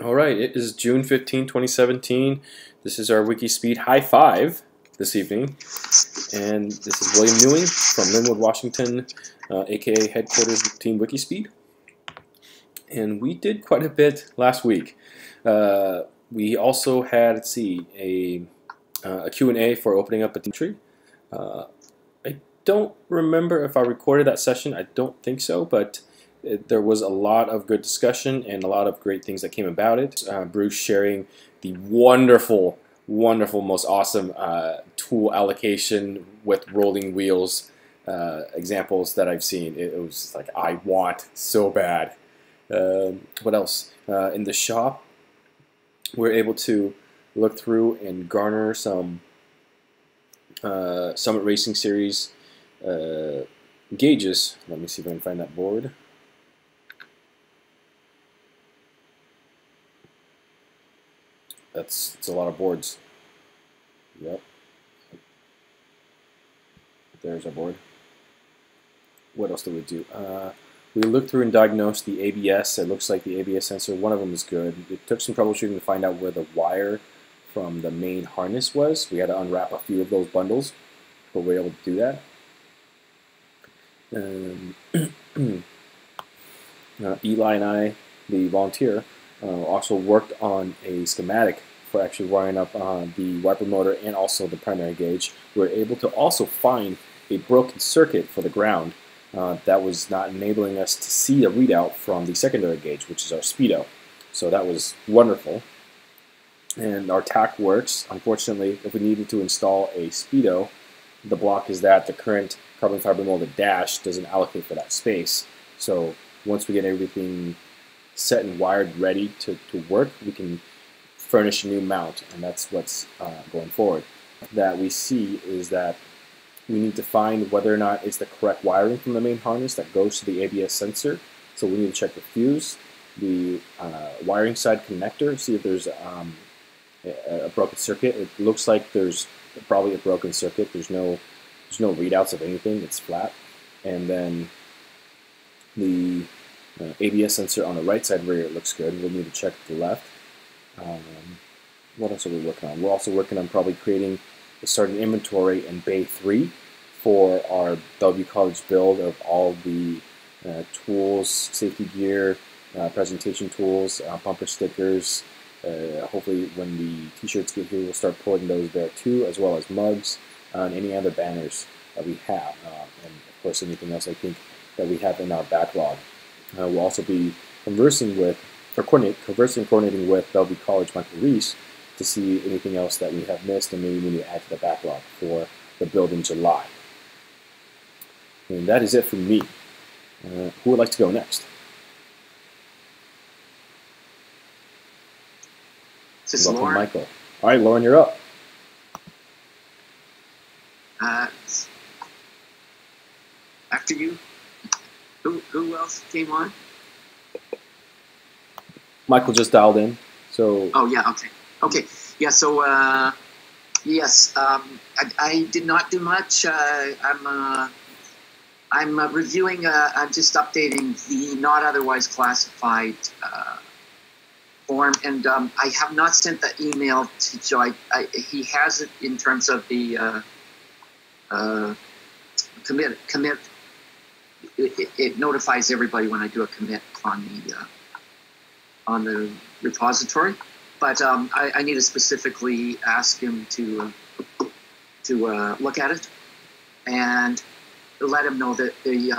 All right, it is June 15, 2017. This is our Wikispeed High Five this evening. And this is William Newing from Linwood, Washington, aka headquarters of Team Wikispeed. And we did quite a bit last week. We also had, let's see, a Q&A for opening up a tree. I don't remember if I recorded that session. I don't think so, but there was a lot of good discussion and a lot of great things that came about it. Bruce sharing the wonderful, most awesome tool allocation with rolling wheels examples that I've seen. It was like, I want so bad. What else? In the shop, we're able to look through and garner some Summit Racing Series gauges. Let me see if I can find that board. It's a lot of boards. Yep. There's our board. What else did we do? We looked through and diagnosed the ABS. It looks like the ABS sensor, one of them is good. It took some troubleshooting to find out where the wire from the main harness was. We had to unwrap a few of those bundles, but we were able to do that. Eli and I, the volunteer, also worked on a schematic for actually wiring up the wiper motor and also the primary gauge. We were able to also find a broken circuit for the ground that was not enabling us to see a readout from the secondary gauge, which is our speedo. So that was wonderful. And our TAC works. Unfortunately, if we needed to install a speedo, the block is that the current carbon fiber molded dash doesn't allocate for that space. So once we get everything set and wired ready to work, we can furnish a new mount, and that's what's going forward. That we see is that we need to find whether or not it's the correct wiring from the main harness that goes to the ABS sensor. So we need to check the fuse, the wiring side connector, see if there's a broken circuit. It looks like there's probably a broken circuit. There's no readouts of anything. It's flat. And then the ABS sensor on the right side rear looks good. We'll need to check the left. What else are we working on? We're also working on probably creating a starting inventory in Bay 3 for our Bellevue College build of all the tools, safety gear, presentation tools, bumper stickers. Hopefully when the t-shirts get here, we'll start pulling those there too, as well as mugs and any other banners that we have. And of course anything else I think that we have in our backlog. We'll also be coordinating with Bellevue College Michael Reese to see anything else that we have missed and maybe we need to add to the backlog for the build in July. And that is it from me. Who would like to go next? This is Welcome, Lauren. Michael. All right, Lauren, you're up. After you, who else came on? Michael just dialed in, so. Oh yeah, okay, yeah. So yes, I did not do much. I'm reviewing. I'm just updating the not otherwise classified form, and I have not sent the email to Joe. He has it in terms of the commit. It notifies everybody when I do a commit on the repository, but I need to specifically ask him to look at it and let him know that the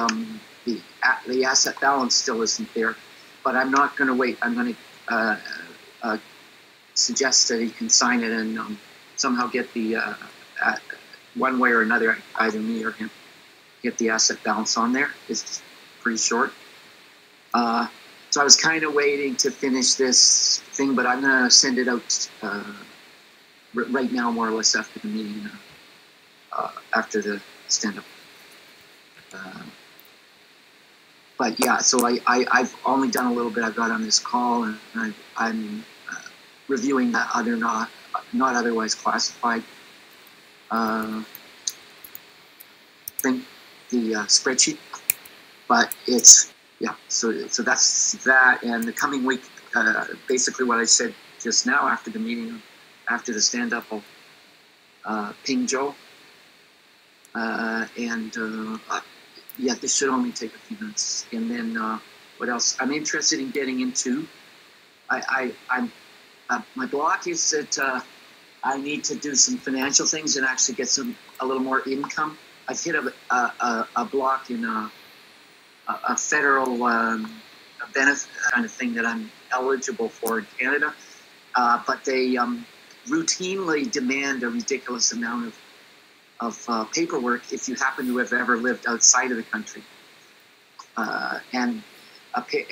asset balance still isn't there. But I'm not going to wait. I'm going to suggest that he can sign it and somehow get the one way or another, either me or him, get the asset balance on there. It's pretty short. So I was kind of waiting to finish this thing, but I'm going to send it out right now, more or less after the meeting, after the stand-up. But yeah, so I've only done a little bit. I've got on this call, and I'm reviewing the other not otherwise classified thing, the spreadsheet. But it's, yeah, so that's that. And the coming week, basically what I said just now after the meeting, after the stand-up, I'll ping Joe. Yeah, this should only take a few minutes. And then what else? I'm interested in getting into. I'm my block is that I need to do some financial things and actually get a little more income. I've hit a block in a federal benefit kind of thing that I'm eligible for in Canada, but they routinely demand a ridiculous amount of paperwork if you happen to have ever lived outside of the country. And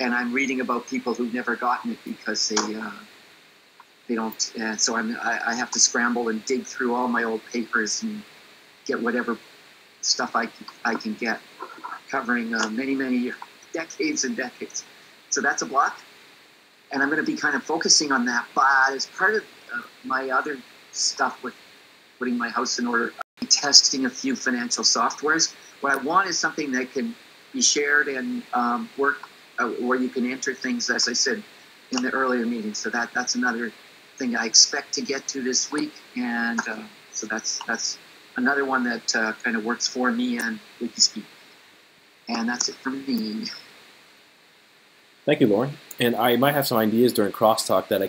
I'm reading about people who've never gotten it because they don't. So I have to scramble and dig through all my old papers and get whatever stuff I can get, covering many decades and decades. So that's a block, and I'm going to be kind of focusing on that. But as part of my other stuff with putting my house in order, I'll be testing a few financial softwares. What I want is something that can be shared and work where you can enter things, as I said in the earlier meeting. So that's another thing I expect to get to this week, and so that's another one that kind of works for me and Wikispeed. And that's it for me. Thank you, Lauren. And I might have some ideas during crosstalk that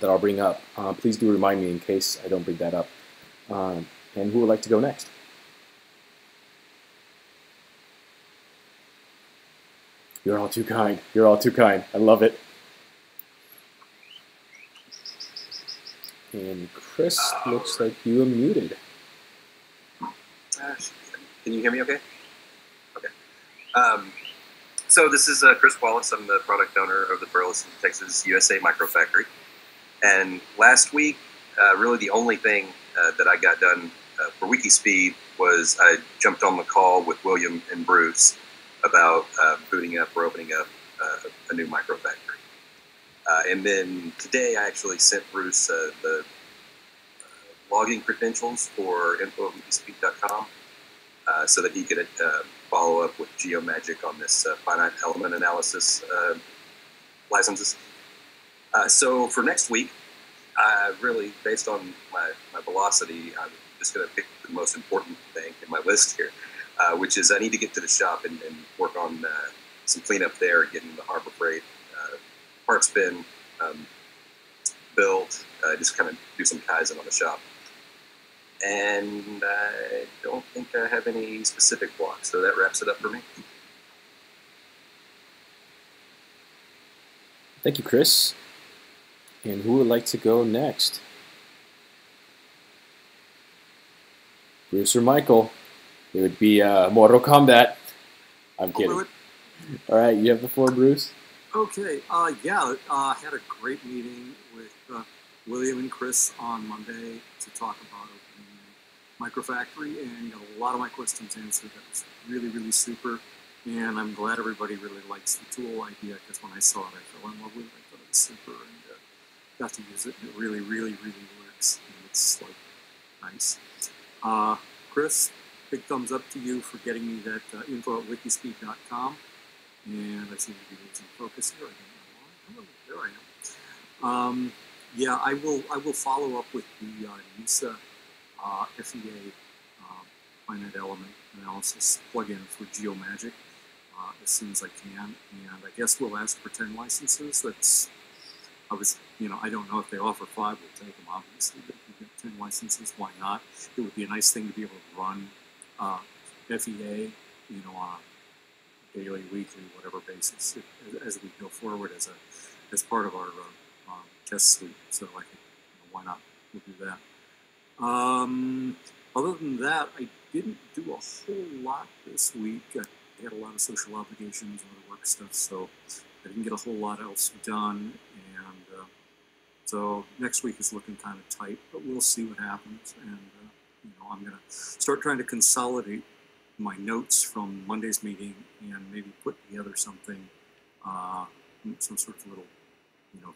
I'll bring up. Please do remind me in case I don't bring that up. And who would like to go next? You're all too kind. You're all too kind. I love it. And Chris, looks like you are muted. Can you hear me okay? Okay. So this is Chris Wallace. I'm the product owner of the Burleson, Texas, USA Microfactory. And last week, really the only thing that I got done for Wikispeed was I jumped on the call with William and Bruce about booting up or opening up a new microfactory. And then today I actually sent Bruce the login credentials for info@wikispeed.com so that he could follow up with GeoMagic on this finite element analysis licenses. So for next week, really based on my velocity, I'm just going to pick the most important thing in my list here, which is I need to get to the shop and work on some cleanup there, getting the Harbor Freight parts bin built, just kind of do some Kaizen on the shop. And I don't think I have any specific blocks, so that wraps it up for me. Thank you, Chris. And who would like to go next? Bruce or Michael? It would be Mortal Kombat. I'm kidding. All right, you have the floor, Bruce. Okay. Yeah, had a great meeting with William and Chris on Monday to talk about opening a microfactory, and got a lot of my questions answered. That was really super. And I'm glad everybody really likes the tool idea, because when I saw it, I fell in love with it. I thought it was super, and got to use it. And it really works. And it's like nice. Chris, big thumbs up to you for getting me that info@wikispeed.com. And I seem to be losing focus here. There I am. Yeah, I will follow up with the NISA FEA finite element analysis plugin for GeoMagic as soon as I can. And I guess we'll ask for 10 licenses. I don't know if they offer 5. We'll take them, obviously. But if we get 10 licenses, why not? It would be a nice thing to be able to run FEA, on a daily, weekly, whatever basis as we go forward as part of our test suite. So I think, why not? We'll do that. Other than that, I didn't do a whole lot this week. I had a lot of social obligations and other work stuff, so I didn't get a whole lot else done. And so next week is looking kind of tight, but we'll see what happens. And I'm going to start trying to consolidate my notes from Monday's meeting and maybe put together something, some sort of little,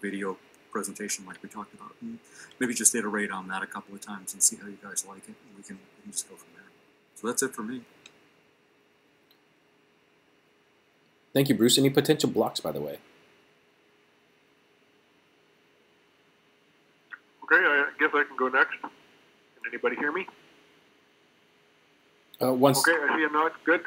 video presentation like we talked about. And maybe just iterate on that a couple of times and see how you guys like it, and we can just go from there. So that's it for me. Thank you, Bruce. Any potential blocks, by the way? Okay, I guess I can go next. Can anybody hear me? Once, Okay, I see a nod. Good.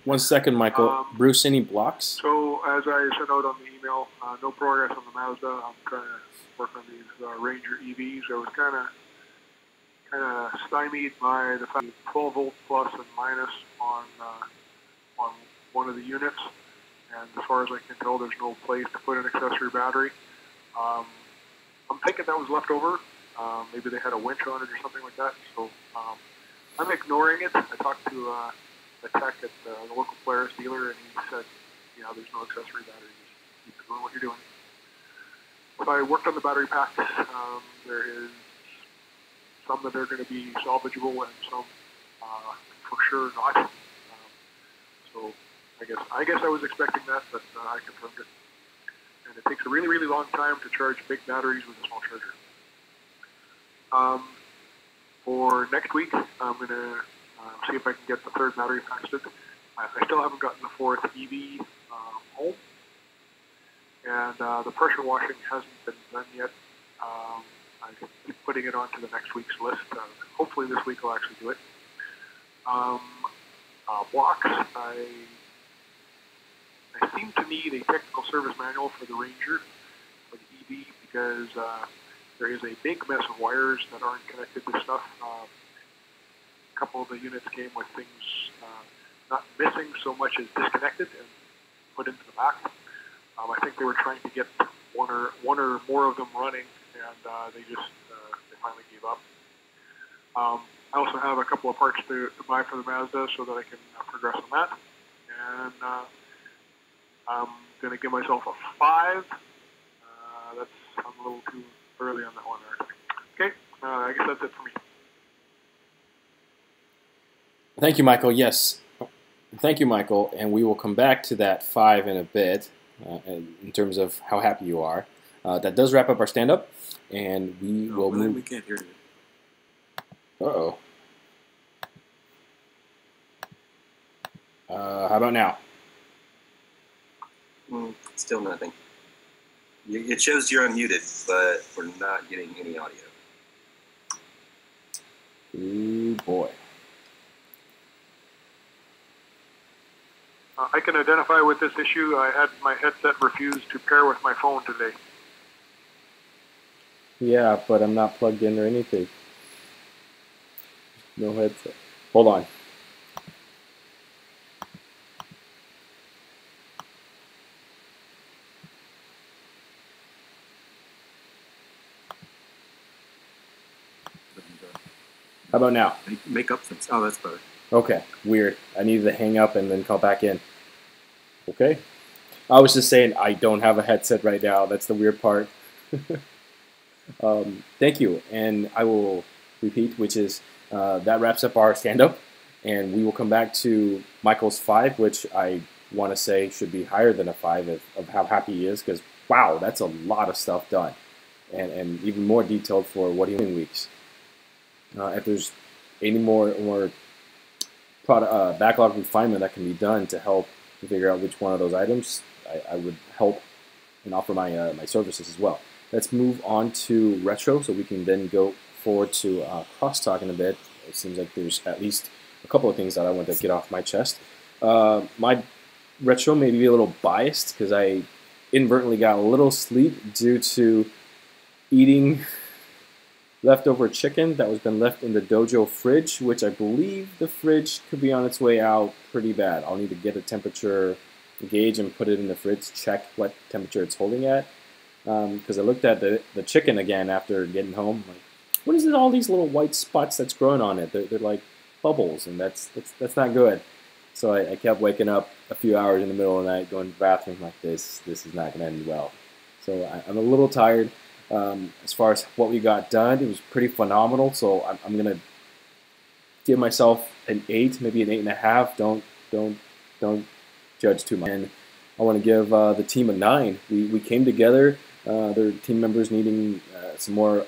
one second, Michael. Bruce, any blocks? So, as I sent out on the email, no progress on the Mazda. I'm trying to work on these Ranger EVs. I was kind of stymied by the fact 12 volt plus and minus on one of the units, and as far as I can tell, there's no place to put an accessory battery. I'm thinking that was left over. Maybe they had a winch on it or something like that. So I'm ignoring it. I talked to the tech at the local Polaris dealer, and he said, "Yeah, there's no accessory battery. Just keep doing what you're doing." So I worked on the battery packs. There is some that are going to be salvageable, and some for sure not. So I guess I was expecting that, but I confirmed it. And it takes a really, really long time to charge big batteries with a small charger. For next week, I'm going to see if I can get the third battery tested. I still haven't gotten the fourth EV home, and the pressure washing hasn't been done yet. I keep putting it onto the next week's list. Hopefully this week I'll actually do it. Blocks, I seem to need a technical service manual for the Ranger, for the EV, because there is a big mess of wires that aren't connected to stuff. A couple of the units came with things not missing so much as disconnected and put into the back. I think they were trying to get one or more of them running, and they finally gave up. I also have a couple of parts to buy for the Mazda so that I can progress on that. And I'm going to give myself a 5. I'm a little too early on that one. Okay, I guess that's it for me. Thank you, Michael. Yes. Thank you, Michael. And we will come back to that 5 in a bit in terms of how happy you are. That does wrap up our stand-up. And we will move. We can't hear you. Uh-oh. How about now? Still nothing. It shows you're unmuted, but we're not getting any audio. Ooh, boy. I can identify with this issue. I had my headset refuse to pair with my phone today. Yeah, but I'm not plugged in or anything. No headset. Hold on. How about now? Make up things. Oh, that's better. Okay, weird. I needed to hang up and then call back in. Okay. I was just saying I don't have a headset right now. That's the weird part. Thank you. And I will repeat, which is that wraps up our stand-up. And we will come back to Michael's 5, which I want to say should be higher than a 5 of how happy he is. Because, wow, that's a lot of stuff done. And even more detailed for what he's doing weeks. If there's any more product, backlog refinement that can be done to help figure out which one of those items, I would help and offer my my services as well. Let's move on to retro, so we can then go forward to crosstalk in a bit. It seems like there's at least a couple of things that I want to get off my chest. My retro may be a little biased because I inadvertently got a little sleep due to eating leftover chicken that was been left in the dojo fridge, which I believe the fridge could be on its way out pretty bad. I'll need to get a temperature gauge and put it in the fridge, check what temperature it's holding at. Because I looked at the chicken again after getting home. Like, what is it? All these little white spots that's growing on it? They're like bubbles, and that's not good. So I kept waking up a few hours in the middle of the night, going to the bathroom like this. This is not going to end well. So I'm a little tired. As far as what we got done, it was pretty phenomenal. So I'm gonna give myself an 8, maybe an 8.5. Don't judge too much. And I want to give the team a 9. We came together. Their team members needing some more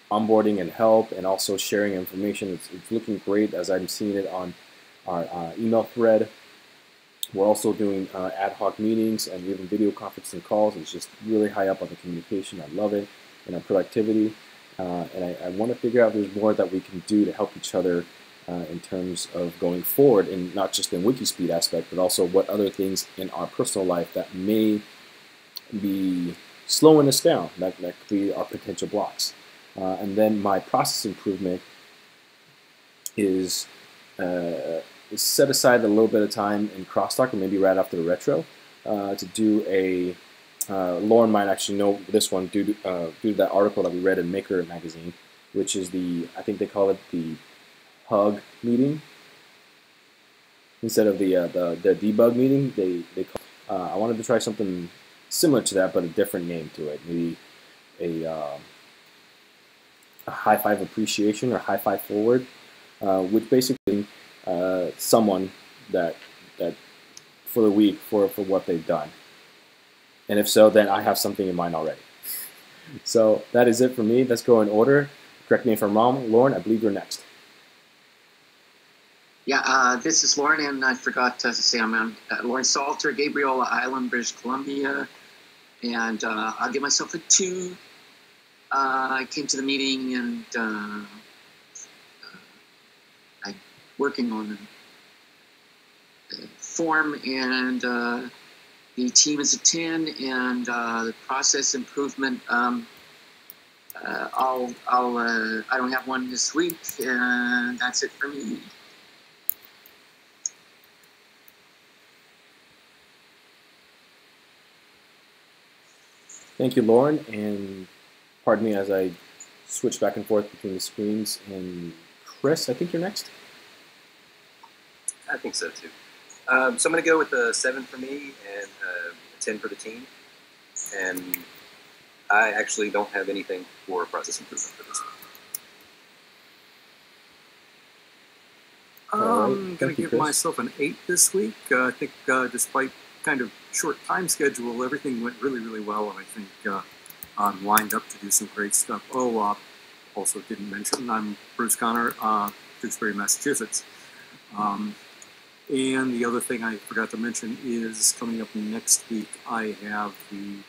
onboarding and help, and also sharing information. It's looking great as I'm seeing it on our email thread. We're also doing ad hoc meetings and even video conferencing calls. It's just really high up on the communication. I love it, and our productivity. and I want to figure out if there's more that we can do to help each other in terms of going forward, and not just in Wikispeed aspect, but also what other things in our personal life that may be slowing us down, that could be our potential blocks. And then my process improvement is set aside a little bit of time in crosstalk, or maybe right after the retro, to do a Lauren might actually know this one due to that article that we read in Maker magazine, which is I think they call it the hug meeting instead of the debug meeting. They call, I wanted to try something similar to that, but a different name to it. Maybe a high five appreciation or high five forward, which basically someone that for the week for what they've done. And if so, then I have something in mind already. So that is it for me. Let's go in order. Correct me if I'm wrong. Lauren, I believe you're next. Yeah, this is Lauren, and I forgot to say I'm on Lauren Salter, Gabriola Island, British Columbia, and I'll give myself a 2. I came to the meeting and I'm working on a form, and the team is a 10, and the process improvement. I don't have one this week, and that's it for me. Thank you, Lauren, and pardon me as I switch back and forth between the screens. And Chris, I think you're next. I think so too. So I'm going to go with a 7 for me and a 10 for the team. And I actually don't have anything for process improvement for this one. I'm going to give myself an 8 this week. I think despite kind of short time schedule, everything went really, really well, and I think I'm lined up to do some great stuff. Also didn't mention, I'm Bruce Connor, Tewksbury, Massachusetts. And the other thing I forgot to mention is coming up next week, I have the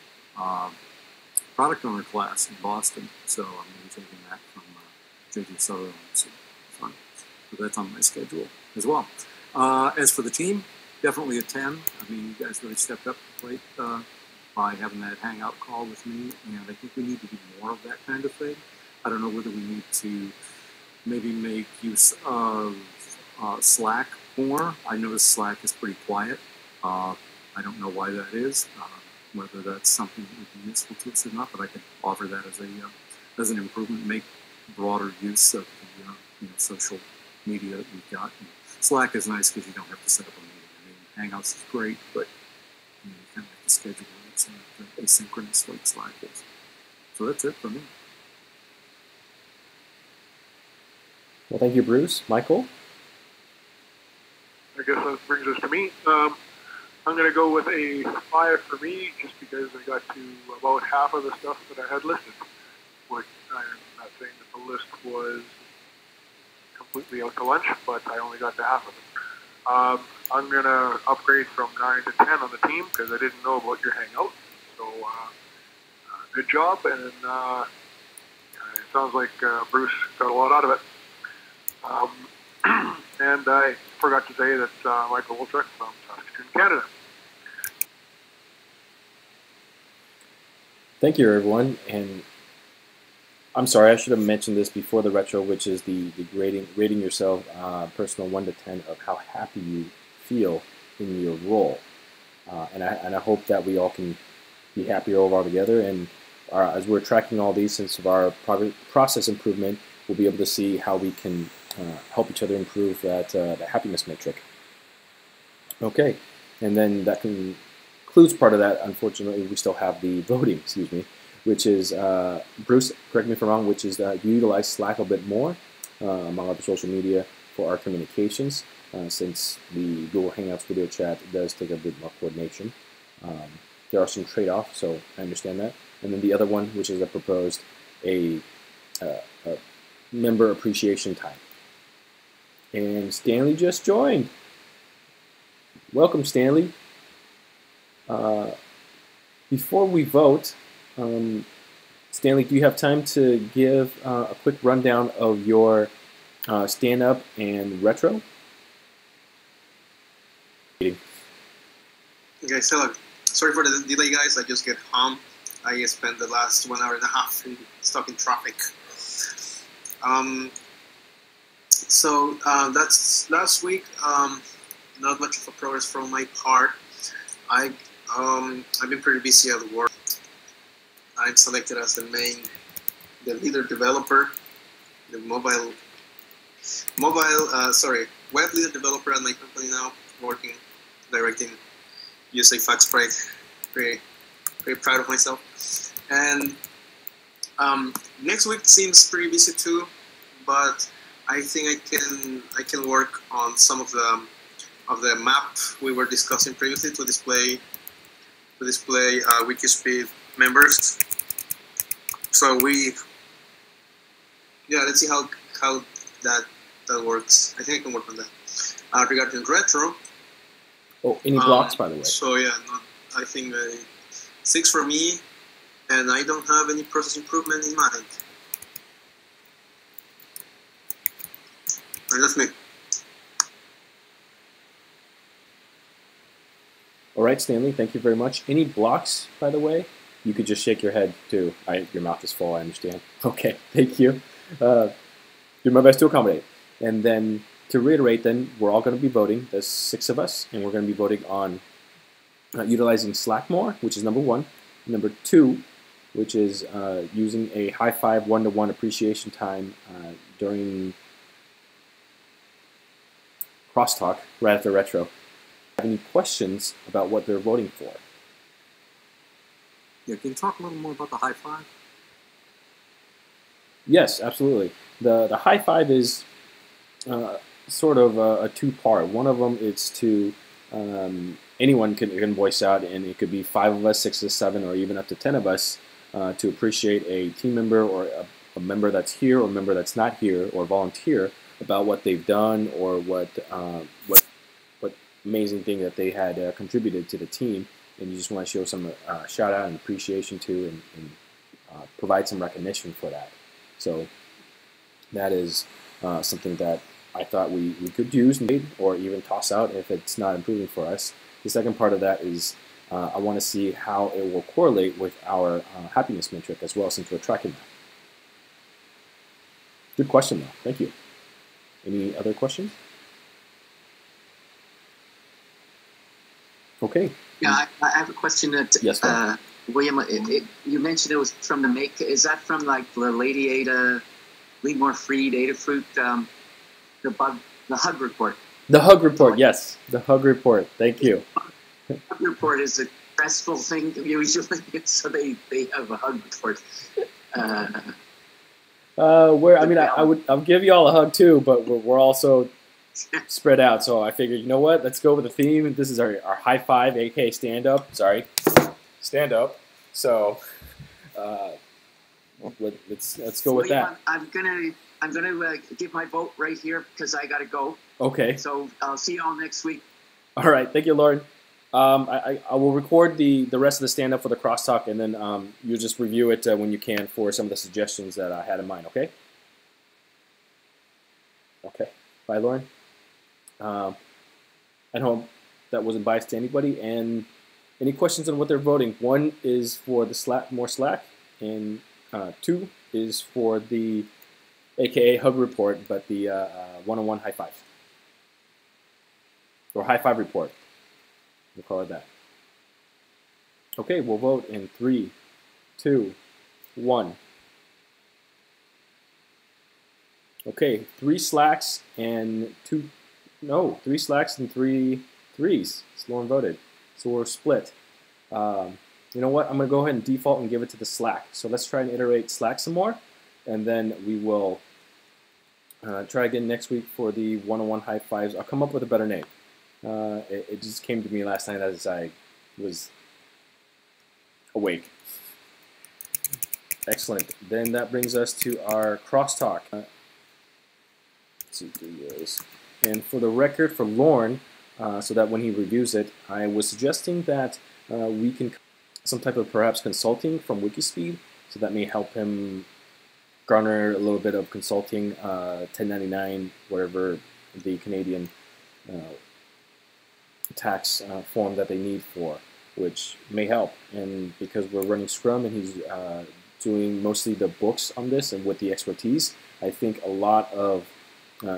product owner class in Boston, so I'm going to be taking that from J.D. Sutherland. So fun. So that's on my schedule as well. As for the team, definitely a 10. I mean, you guys really stepped up to the plate by having that hangout call with me, and I think we need to do more of that kind of thing. I don't know whether we need to maybe make use of Slack more. I notice Slack is pretty quiet. I don't know why that is, whether that's something that would be useful to us or not, but I could offer that as an improvement, make broader use of the social media that we've got. And Slack is nice because you don't have to set up a meeting. I mean, Hangouts is great, but you kind of have to schedule it asynchronous like Slack is. So that's it for me. Well, thank you, Bruce. Michael? I guess that brings us to me. I'm going to go with a 5 for me, just because I got to about half of the stuff that I had listed. Which I'm not saying that the list was completely out to lunch, but I only got to half of it. I'm going to upgrade from 9 to 10 on the team because I didn't know about your hangout. So good job, and it sounds like Bruce got a lot out of it. And I forgot to say that Michael Wolchuk from Saskatoon, Canada. Thank you, everyone. And I'm sorry, I should have mentioned this before the retro, which is the rating yourself personal 1 to 10 of how happy you feel in your role. And I hope that we all can be happier overall together. And as we're tracking all these, since of our process improvement, we'll be able to see how we can help each other improve that happiness metric. Okay, and then that concludes part of that. Unfortunately, we still have the voting, which is, Bruce, correct me if I'm wrong, which is you utilize Slack a bit more, among other social media, for our communications, since the Google Hangouts video chat does take a bit more coordination. There are some trade-offs, so I understand that. And then the other one, which is I proposed a member appreciation time. And Stanley just joined. Welcome, Stanley. Before we vote, Stanley, do you have time to give a quick rundown of your stand-up and retro? Okay, so sorry for the delay, guys. I just get home. I spent the last 1 hour and a half stuck in traffic. That's last week. Not much of a progress from my part. I've been pretty busy at work. I'm selected as the leader developer, the web leader developer at my company now, working, directing USA Fax Project. Very proud of myself. And next week seems pretty busy too, but I think I can work on some of the map we were discussing previously to display Wikispeed members. So let's see how that works. I think I can work on that. Regarding retro. Oh, any blocks, by the way? So yeah, I think 6 for me, and I don't have any process improvement in mind. And that's me. All right, Stanley, thank you very much. Any blocks, by the way? You could just shake your head, too. Your mouth is full, I understand. Okay, thank you. Do my best to accommodate. And then, to reiterate, then, we're all going to be voting. There's 6 of us, and we're going to be voting on utilizing Slack more, which is number 1. Number 2, which is using a high-five one-to-one appreciation time during crosstalk right after retro. Have any questions about what they're voting for? Yeah, can you talk a little more about the high five? Yes, absolutely. The high five is sort of a two-part. One of them is to anyone can voice out, and it could be 5 of us, 6 of us, 7, or even up to 10 of us to appreciate a team member or a member that's here or a member that's not here or volunteer about what they've done or what amazing thing that they had contributed to the team, and you just want to show some shout out and appreciation to and provide some recognition for that. So that is something that I thought we could use or even toss out if it's not improving for us. The second part of that is I want to see how it will correlate with our happiness metric as well, since we're tracking that. Good question, though. Thank you. Any other questions? Okay. Yeah, I have a question that yes, William, you mentioned it was from the make. Is that from like the Lady Ada, Leadmore Freed, Adafruit, the Hug Report? The Hug Report, yes. The Hug Report. Thank you. The Hug Report is a stressful thing usually, so they have a Hug Report. I'll give you all a hug too, but we're also spread out. So I figured, you know what? Let's go with the theme. This is our high five, aka stand-up. Sorry, stand-up. So let's go with that. I'm gonna give my vote right here because I gotta go. Okay. So I'll see you all next week. All right. Thank you, Lauren. I will record the rest of the stand-up for the crosstalk, and then you'll just review it when you can for some of the suggestions that I had in mind, okay? Okay. Bye, Lauren. I hope that wasn't biased to anybody. And any questions on what they're voting? 1 is for the more Slack, and 2 is for the AKA Hug Report, but the one-on-one high five. Or high five report. We'll call it that. Okay, we'll vote in 3, 2, 1. Okay, 3 Slacks and 3 Slacks and 3 threes. Lauren voted. So we're split. You know what? I'm going to go ahead and default and give it to the Slack. So let's try and iterate Slack some more, and then we will try again next week for the one-on-one high fives. I'll come up with a better name. It just came to me last night as I was awake. Excellent. Then that brings us to our crosstalk. Let's see, and for the record, for Lauren, so that when he reviews it, I was suggesting that we can some type of perhaps consulting from Wikispeed So that may help him garner a little bit of consulting, 1099, whatever the Canadian tax form that they need for, which may help. And because we're running Scrum and he's doing mostly the books on this and with the expertise, I think a lot of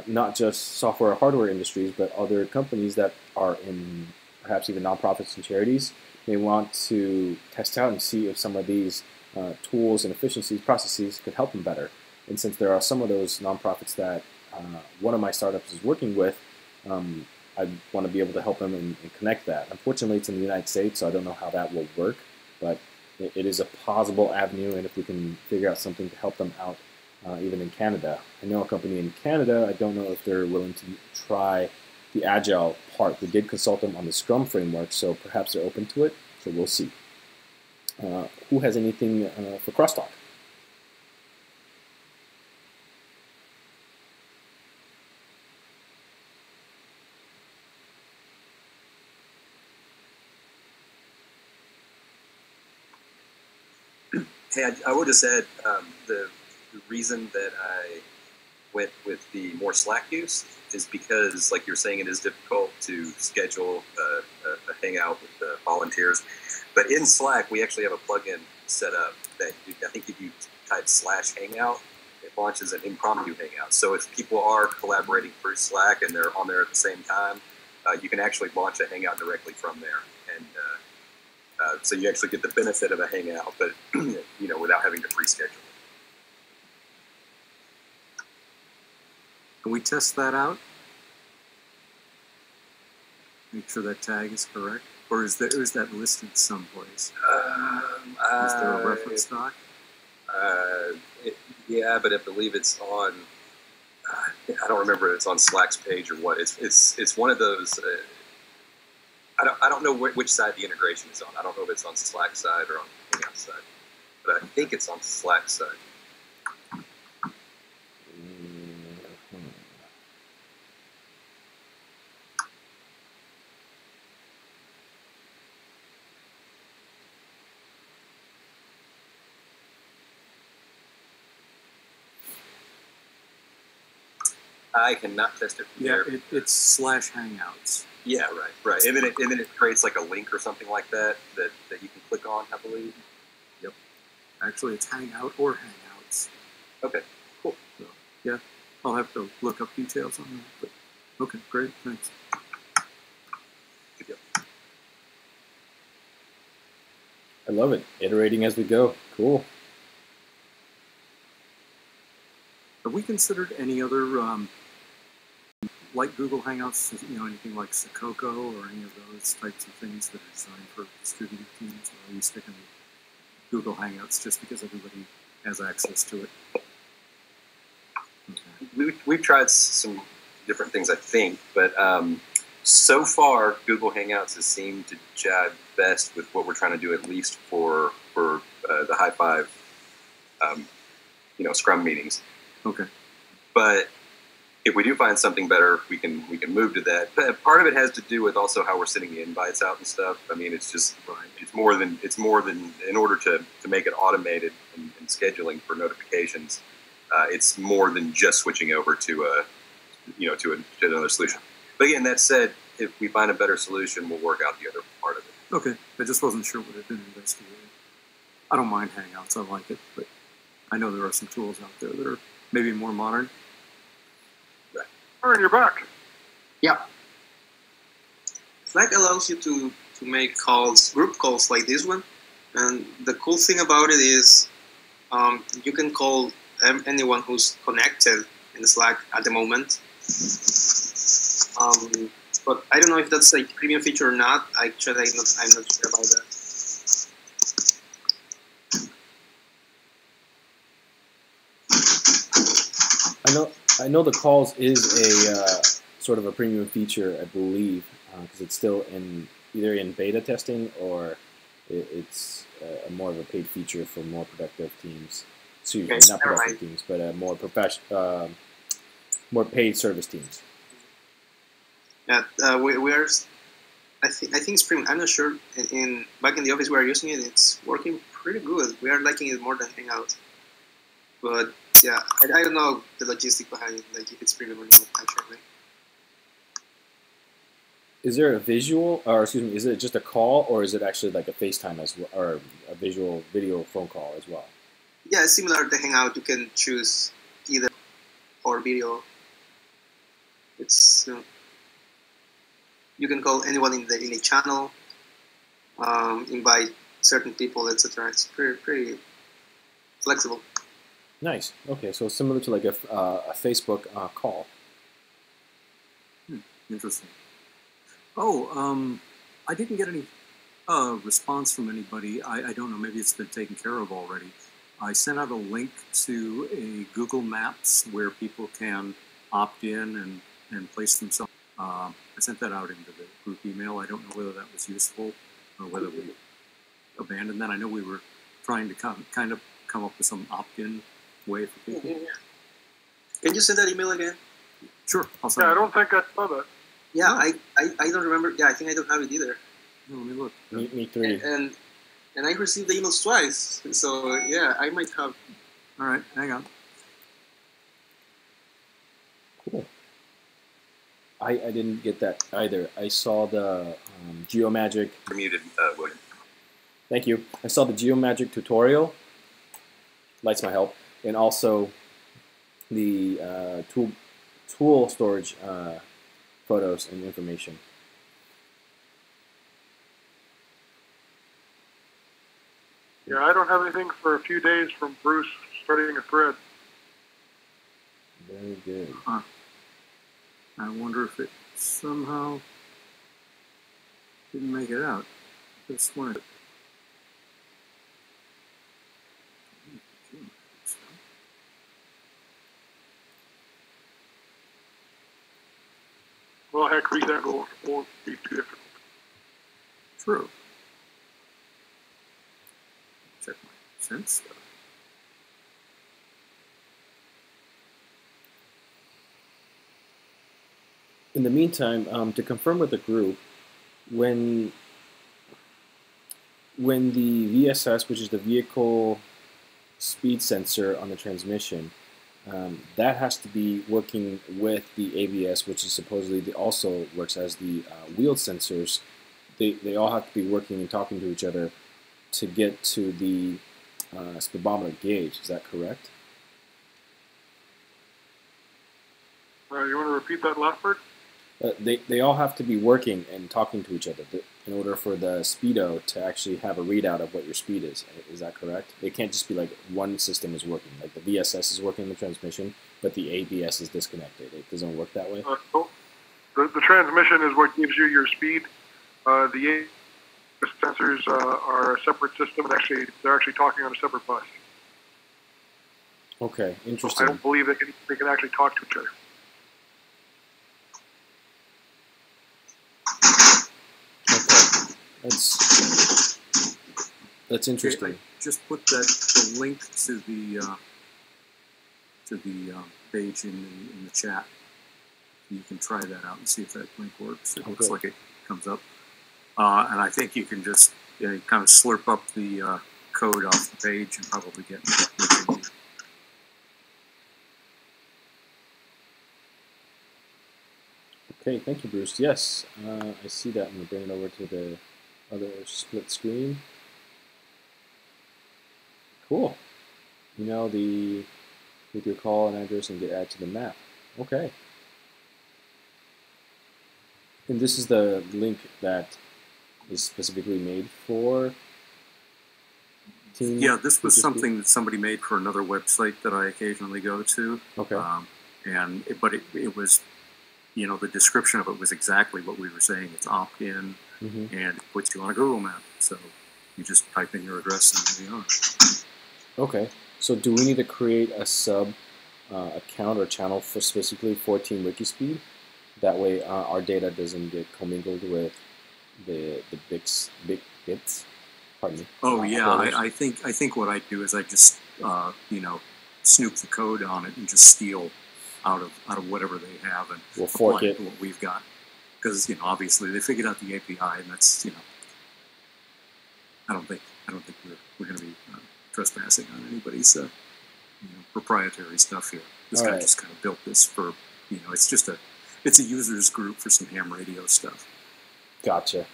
not just software or hardware industries, but other companies that are in perhaps even nonprofits and charities may want to test out and see if some of these tools and efficiencies, processes could help them better. And since there are some of those nonprofits that one of my startups is working with, I want to be able to help them and connect that. Unfortunately, it's in the United States, so I don't know how that will work, but it is a possible avenue, and if we can figure out something to help them out, even in Canada. I know a company in Canada, I don't know if they're willing to try the Agile part. We did consult them on the Scrum framework, so perhaps they're open to it, so we'll see. Who has anything for Crosstalk? Hey, I would just add the reason that I went with the more Slack use is because, like you're saying, it is difficult to schedule a hangout with the volunteers. But in Slack, we actually have a plugin set up that I think if you type /hangout, it launches an impromptu hangout. So if people are collaborating through Slack and they're on there at the same time, you can actually launch a hangout directly from there. And so you actually get the benefit of a hangout, but without having to pre-schedule. Can we test that out? Make sure that tag is correct, or is that listed someplace? Is there a reference doc? Yeah, but I believe it's on. I don't remember if it's on Slack's page or what. It's one of those. I don't know which side the integration is on. I don't know if it's on Slack's side or on Hangout side, but I think it's on Slack's side. I cannot test it from there. It's /hangouts. Yeah, right. And then it creates like a link or something like that you can click on, I believe. Yep. Actually, it's Hangout or Hangouts. Okay, cool. So, yeah, I'll have to look up details on that. But okay, great, thanks. Good deal. I love it. Iterating as we go. Cool. Have we considered any other, like Google Hangouts, anything like Sakoko or any of those types of things that are designed for distributed teams? Or are we sticking with Google Hangouts just because everybody has access to it? Okay. We've tried some different things, I think, but so far Google Hangouts has seemed to jive best with what we're trying to do, at least for the high five, Scrum meetings. Okay. But if we do find something better, we can move to that. But part of it has to do with also how we're sending the invites out and stuff. I mean, it's more than in order to make it automated and scheduling for notifications. It's more than just switching over to another solution. But again, that said, if we find a better solution, we'll work out the other part of it. Okay. I just wasn't sure what had been investigated. I don't mind Hangouts. I like it, but I know there are some tools out there that are maybe more modern. Right. Aaron, you're back. Yeah. Slack allows you to make calls, group calls like this one. And the cool thing about it is you can call anyone who's connected in Slack at the moment. But I don't know if that's a premium feature or not. Actually, I'm not sure about that. I know the calls is a sort of a premium feature, I believe, because it's still either in beta testing or it's more of a paid feature for more productive teams. Excuse me, not productive teams, but more more paid service teams. Yeah, we are. I think it's premium. I'm not sure. Back in the office we are using it. It's working pretty good. We are liking it more than Hangout. But yeah, I don't know the logistic behind it, like if it's premium or not, actually. Is there a visual, or excuse me, is it just a call, or is it actually like a FaceTime as well, or a visual video phone call as well? Yeah, it's similar to Hangout. You can choose either or video. It's you can call anyone in a channel, invite certain people, etc. It's pretty flexible. Nice. Okay, so similar to like a Facebook call. Interesting. Oh, I didn't get any response from anybody. I don't know. Maybe it's been taken care of already. I sent out a link to a Google Maps where people can opt in and place themselves. I sent that out into the group email. I don't know whether that was useful or whether we abandoned that. I know we were trying to kind of come up with some opt-in way for people. Yeah. Can you send that email again? Sure. I'll send Yeah, I it. don't think I saw that. Yeah, I don't remember. Yeah, I think I don't have it either. No, let me look. Me three. And I received the emails twice. So yeah, I might have. All right, hang on. Cool. I didn't get that either. I saw the Geomagic. You're muted, William. Thank you. I saw the Geomagic tutorial. Lights my help, and also the tool storage photos and information. Yeah, I don't have anything for a few days from Bruce starting a thread. Very good. Huh. I wonder if it somehow didn't make it out. This one. Well, heck, reset won't be too difficult. True. Check my sense stuff. In the meantime, to confirm with the group, when the VSS, which is the vehicle speed sensor on the transmission, that has to be working with the ABS, which is supposedly also works as the wheel sensors. They all have to be working and talking to each other to get to the speedometer gauge. Is that correct? You want to repeat that last part? They all have to be working and talking to each other in order for the speedo to actually have a readout of what your speed is. Is that correct? It can't just be like one system is working. Like the VSS is working in the transmission, but the ABS is disconnected. It doesn't work that way? No. The transmission is what gives you your speed. The sensors are a separate system. And they're actually talking on a separate bus. Okay, So interesting. I don't believe they can actually talk to each other. Okay, that's interesting. Okay, I just put the link to the page in the chat. You can try that out and see if that link works. It looks like it comes up. And I think you can just kind of slurp up the code off the page and probably get what you need. Okay, thank you, Bruce. Yes, I see that. I'm going to bring it over to the other split screen. Cool. With your call and address and get added to the map. Okay. And this is the link that is specifically made for Team. Yeah, this was something that somebody made for another website that I occasionally go to. Okay. But it was, the description of it was exactly what we were saying. It's opt-in, and it puts you on a Google map. So you just type in your address and there you are. Okay. So do we need to create a sub account or channel specifically for Team Wikispeed? That way our data doesn't get commingled with the big bits. Pardon me. Oh yeah, I think what I do is I just snoop the code on it and just steal out of whatever they have and we'll fork it to what we've got, because obviously they figured out the API, and that's I don't I don't think we're going to be trespassing on anybody's proprietary stuff here. This guy just kind of built this for, it's a users group for some ham radio stuff. Gotcha.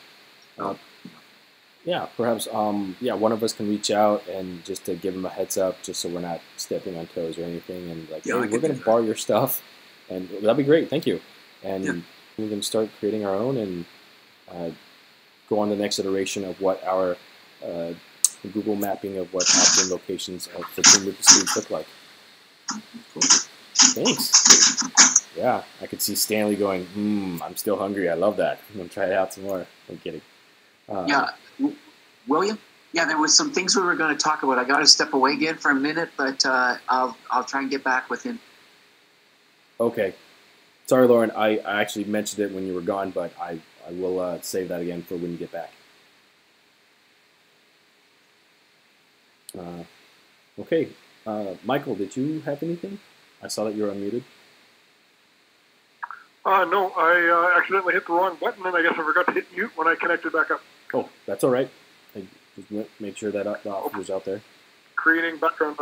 Yeah, perhaps, one of us can reach out and just to give them a heads up, just so we're not stepping on toes or anything, and like, hey, we're going to borrow your stuff, and that'd be great, thank you. And we can start creating our own and go on the next iteration of what our Google mapping of what opt-in locations for Team Wikispeed look like. Thanks. Yeah, I could see Stanley going, I'm still hungry, I love that. I'm going to try it out some more. I'm kidding. William? Yeah, there was some things we were going to talk about. I got to step away again for a minute, but I'll try and get back with him. Okay. Sorry, Lauren. I actually mentioned it when you were gone, but I will save that again for when you get back. Okay. Michael, did you have anything? I saw that you were unmuted. No, I accidentally hit the wrong button, and I guess I forgot to hit mute when I connected back up. Oh, that's all right. I just make sure that the offer was out there. Creating background.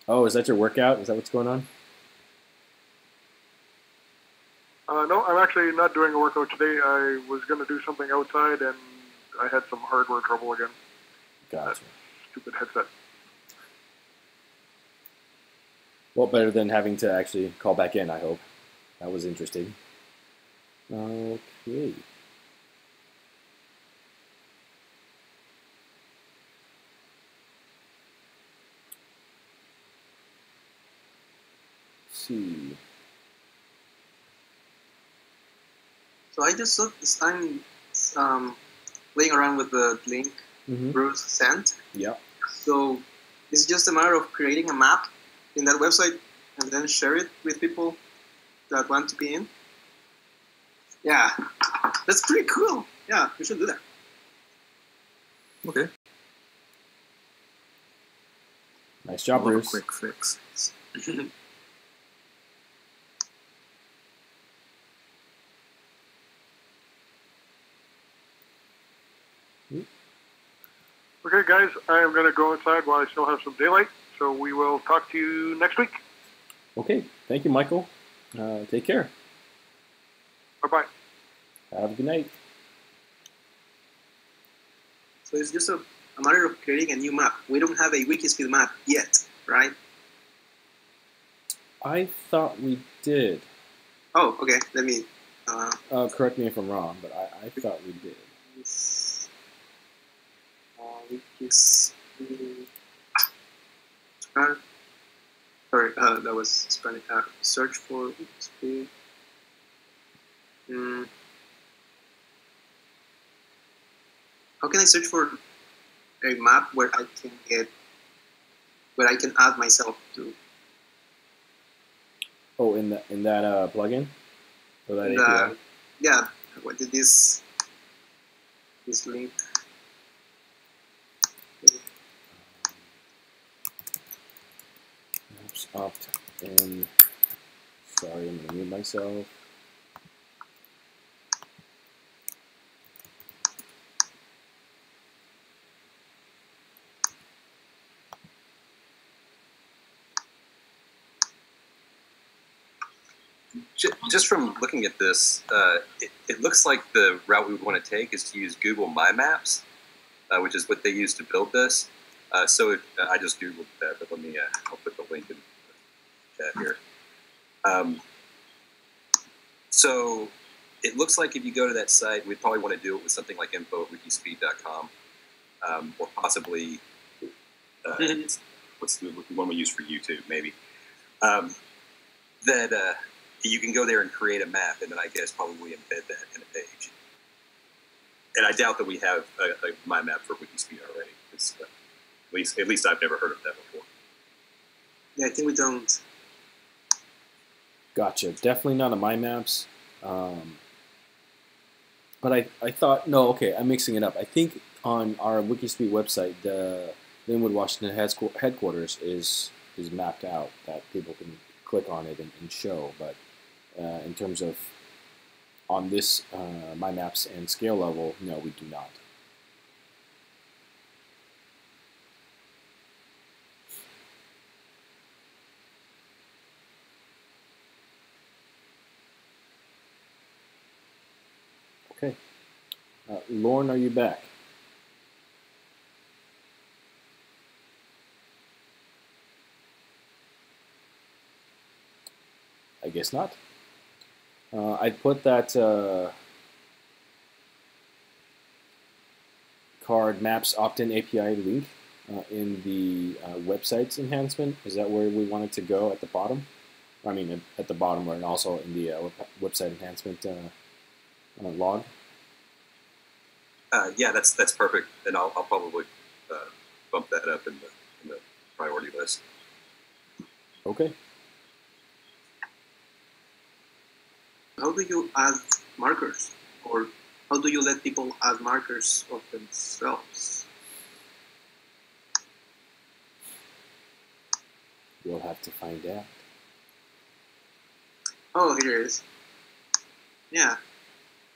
Oh, is that your workout? Is that what's going on? No, I'm actually not doing a workout today. I was going to do something outside, and I had some hardware trouble again. Gotcha. Stupid headset. Well, better than having to actually call back in, I hope. That was interesting. Okay. See. So I just saw this. I'm playing around with the link Bruce sent. Yeah. So it's just a matter of creating a map in that website and then share it with people that want to be in. Yeah, that's pretty cool. Yeah, we should do that. Okay. Nice job, Bruce. Quick fix. Okay, guys, I am going to go inside while I still have some daylight, so we will talk to you next week. Okay, thank you, Michael. Take care. Bye-bye. Have a good night. So it's just a matter of creating a new map. We don't have a Wikispeed map yet, right? I thought we did. Oh, okay. Let me... correct me if I'm wrong, but I thought we did. Wikispeed... sorry, that was Spanish. Search for Wikispeed. How can I search for a map where I can add myself to? Oh, in that plugin? Or that API? Yeah. What did this link? Oops, opt in. Sorry, I'm gonna mute myself. Just from looking at this, it looks like the route we would want to take is to use Google My Maps, which is what they use to build this. I just Googled that, but let me, I'll put the link in the chat here. So it looks like if you go to that site, we'd probably want to do it with something like info@wikispeed.com, or possibly, what's the one we use for YouTube, maybe. You can go there and create a map, and then I guess probably embed that in a page. And I doubt that we have a My Map for Wikispeed already. At least I've never heard of that before. Yeah, I think we don't. Gotcha. Definitely not on My Maps. But I thought, no, okay, I'm mixing it up. I think on our Wikispeed website, the Linwood, Washington headquarters is mapped out, that people can click on it and show, but in terms of on this My Maps and scale level, no, we do not. Lauren, are you back? I guess not. I put that card maps opt-in API link in the websites enhancement. Is that where we want it to go at the bottom? I mean, at the bottom, and also in the website enhancement log. Yeah, that's perfect, and I'll probably bump that up in the priority list. Okay. How do you add markers, or how do you let people add markers of themselves? We'll have to find out. Oh, here it is. Yeah,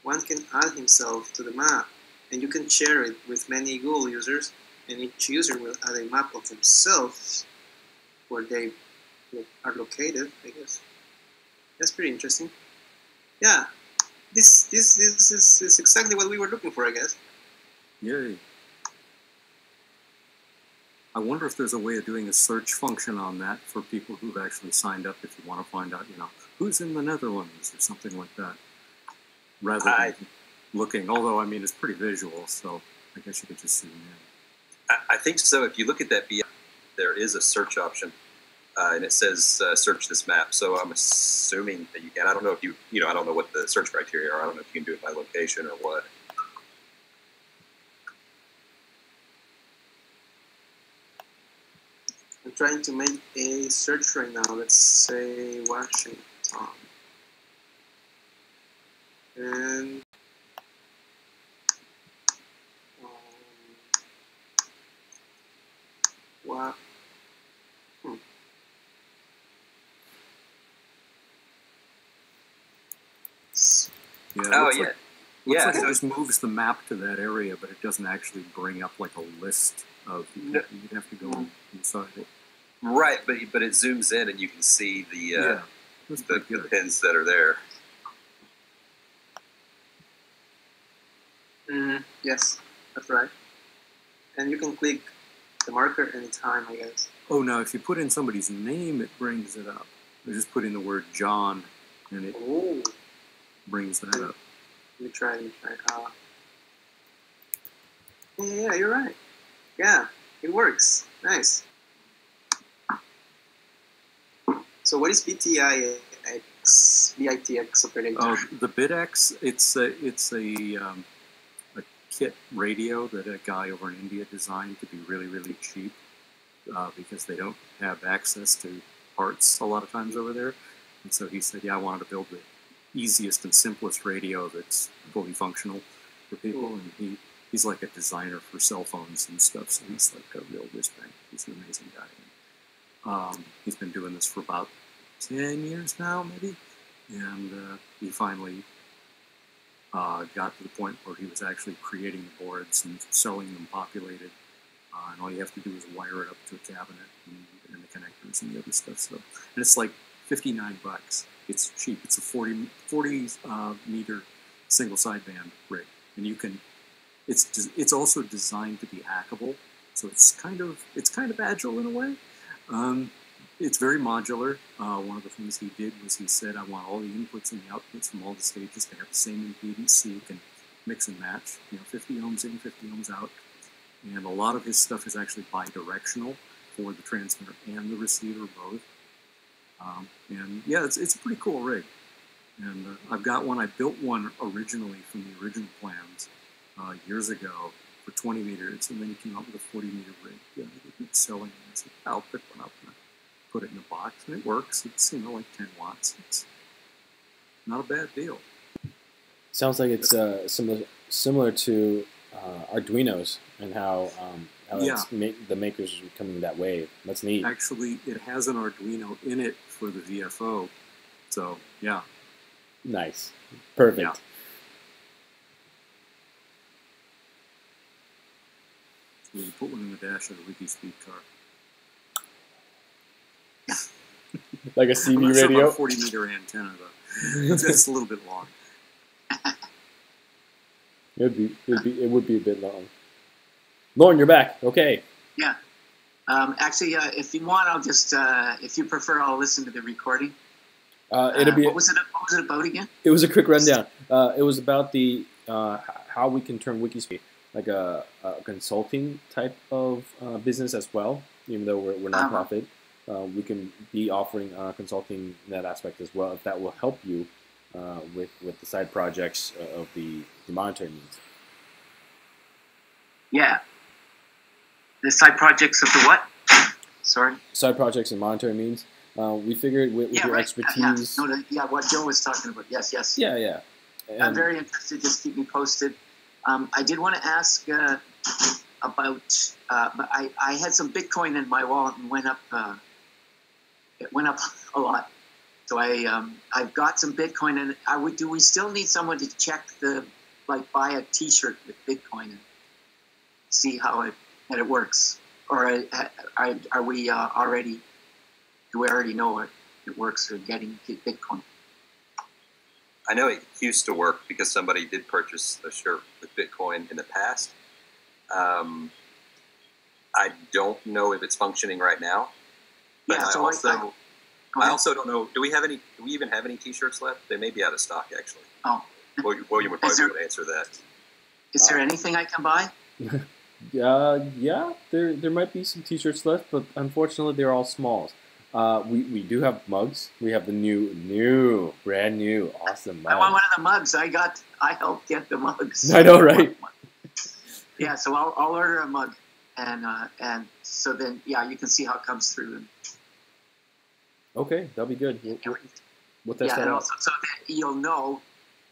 one can add himself to the map, and you can share it with many Google users, and each user will add a map of themselves where they are located, I guess. That's pretty interesting. Yeah, this is exactly what we were looking for, I guess. Yay. I wonder if there's a way of doing a search function on that for people who've actually signed up if you want to find out, who's in the Netherlands or something like that. Rather than looking, although, I mean, it's pretty visual, so I guess you could just zoom in. I think so. If you look at that BI, there is a search option, and it says search this map. So I'm assuming that you can. I don't know if I don't know what the search criteria are. I don't know if you can do it by location or what. I'm trying to make a search right now. Let's say Washington. And what? Yeah, Oh, yeah. Looks like so it just moves the map to that area, but it doesn't actually bring up like a list of people. No. You'd have to go inside it. right, but it zooms in and you can see the pins that are there. Yes, that's right. And you can click the marker anytime, I guess. Oh, now if you put in somebody's name, it brings it up. You just put in the word John, and it brings that up. Let me try. Yeah, you're right. Yeah, it works. Nice. So what is BTX operator? Oh, the BitX, it's a kit radio that a guy over in India designed to be really, really cheap because they don't have access to parts a lot of times over there. And so he said, yeah, I wanted to build the easiest and simplest radio that's fully functional for people. And he's like a designer for cell phones and stuff, so he's like a real whiz bang. He's an amazing guy. He's been doing this for about 10 years now, maybe. And he finally got to the point where he was actually creating the boards and selling them populated. And all you have to do is wire it up to a cabinet and the connectors and the other stuff. So, and it's like $59. It's cheap. It's a 40 meter single sideband rig, and you can. It's also designed to be hackable, so it's kind of agile in a way. It's very modular. One of the things he did was he said, I want all the inputs and the outputs from all the stages to have the same impedance, so you can mix and match. 50 ohms in, 50 ohms out. And a lot of his stuff is actually bidirectional for the transmitter and the receiver both. And yeah, it's a pretty cool rig. And I've got one. I built one originally from the original plans years ago for 20 meters, and then he came out with a 40 meter rig. Yeah, it's selling. And I said, I'll pick one up and put it in a box, and it works. It's like 10 watts. It's not a bad deal. Sounds like it's similar to Arduinos and how the makers are becoming that way. That's neat. Actually, it has an Arduino in it for the VFO. So, yeah. Nice. Perfect. Yeah. So we put one in the dash of the Wikispeed car. Like a CB I'm not sure radio? about a 40 meter antenna, though. It's a little bit long. It would be a bit long. Lauren, you're back. Okay. Yeah. Actually, if you want, I'll just if you prefer, I'll listen to the recording. It'll be. What was it about again? It was a quick rundown. It was about the how we can turn Wikispeed like a consulting type of business as well. Even though we're nonprofit, we can be offering consulting in that aspect as well. If that will help you with the side projects of the monetary means. Yeah. The side projects of the what? Sorry. Side projects and monetary means. We figured with your expertise. What Joe was talking about. Yes. Yeah. And I'm very interested. Just keep me posted. I did want to ask about. I had some Bitcoin in my wallet and went up. It went up a lot. So I've got some Bitcoin, and do we still need someone to check buy a T-shirt with Bitcoin and see how that it works, or are we already? Do we already know it works for getting Bitcoin? I know it used to work because somebody did purchase a shirt with Bitcoin in the past. I don't know if it's functioning right now. But I also don't know. Do we even have any T-shirts left? They may be out of stock, actually. Oh. William would probably be able to answer that. Is there anything I can buy? Yeah. There might be some T-shirts left, but unfortunately, they're all smalls. We do have mugs. We have the brand new, awesome mug. I want one of the mugs. I helped get the mugs. I know, right? Yeah, so I'll order a mug, and so then you can see how it comes through. Okay, that'll be good. We'll test that and out. also so that you'll know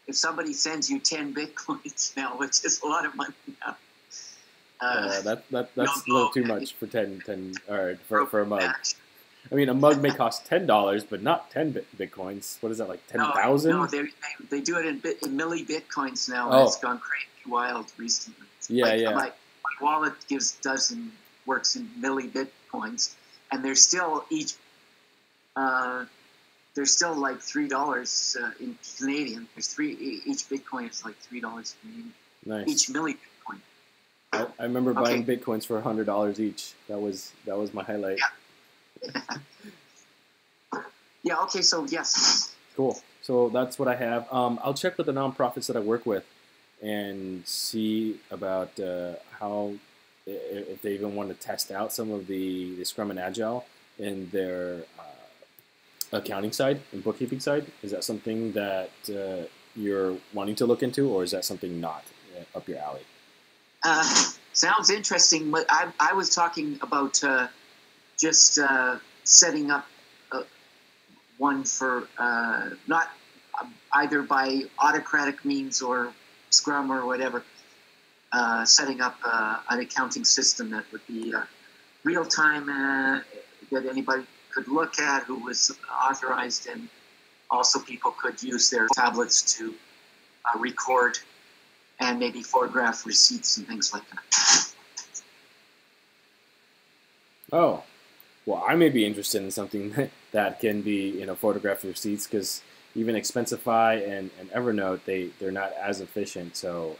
if somebody sends you 10 Bitcoins now, which is a lot of money now. That's a little too much for 10 or for a mug. I mean, a mug may cost $10, but not 10 Bitcoins. What is that, like 10,000? No, they do it in milli Bitcoins now, and Oh. it's gone crazy wild recently. Yeah. My wallet works in milli Bitcoins, and they're still like $3 in Canadian. Each Bitcoin is like $3 Canadian. Nice. Each milli Bitcoin. I remember buying Bitcoins for $100 each. That was my highlight. Yeah. Okay. So yes. Cool. So that's what I have. I'll check with the nonprofits that I work with and see about how if they even want to test out some of the Scrum and Agile in their accounting side and bookkeeping side. Is that something that you're wanting to look into, or is that something not up your alley? Sounds interesting, but I was talking about just setting up one for not either by autocratic means or Scrum or whatever, setting up an accounting system that would be real time that anybody could look at, who was authorized, and also people could use their tablets to record and maybe photograph receipts and things like that. Oh, well, I may be interested in something that can be, photograph receipts, because even Expensify and Evernote, they're not as efficient. So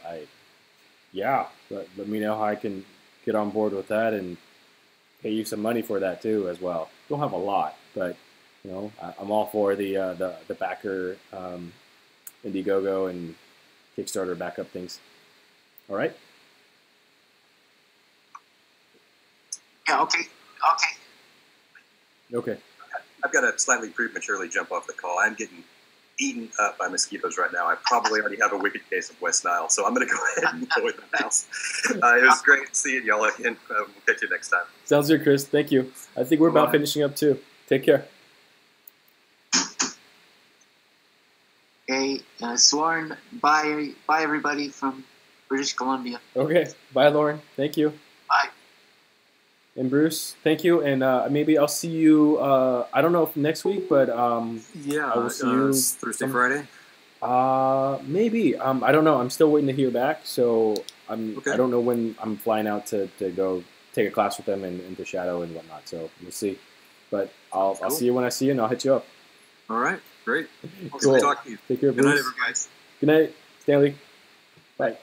let me know how I can get on board with that and pay you some money for that too as well. Don't have a lot, but I'm all for the backer, Indiegogo and Kickstarter backup things. All right. Yeah. Okay. I've got to slightly prematurely jump off the call. I'm getting eaten up by mosquitoes right now. I probably already have a wicked case of West Nile, so I'm going to go ahead and go in the house. It was great seeing y'all again. We'll catch you next time. Sounds good, Chris. Thank you. I think we're about finishing up too. Take care. Okay, Sworn, bye everybody from British Columbia. Okay, bye Lauren. Thank you. Bye. And Bruce, thank you. And maybe I'll see you. I don't know if next week, but I will see you Thursday, Friday. Maybe. I don't know. I'm still waiting to hear back. So I don't know when I'm flying out to go take a class with them and to shadow and whatnot. So we'll see. But I'll see you when I see you, and I'll hit you up. All right. Great. Cool. Talk to you. Take care, Bruce. Good night, everyone. Good night, Stanley. Bye.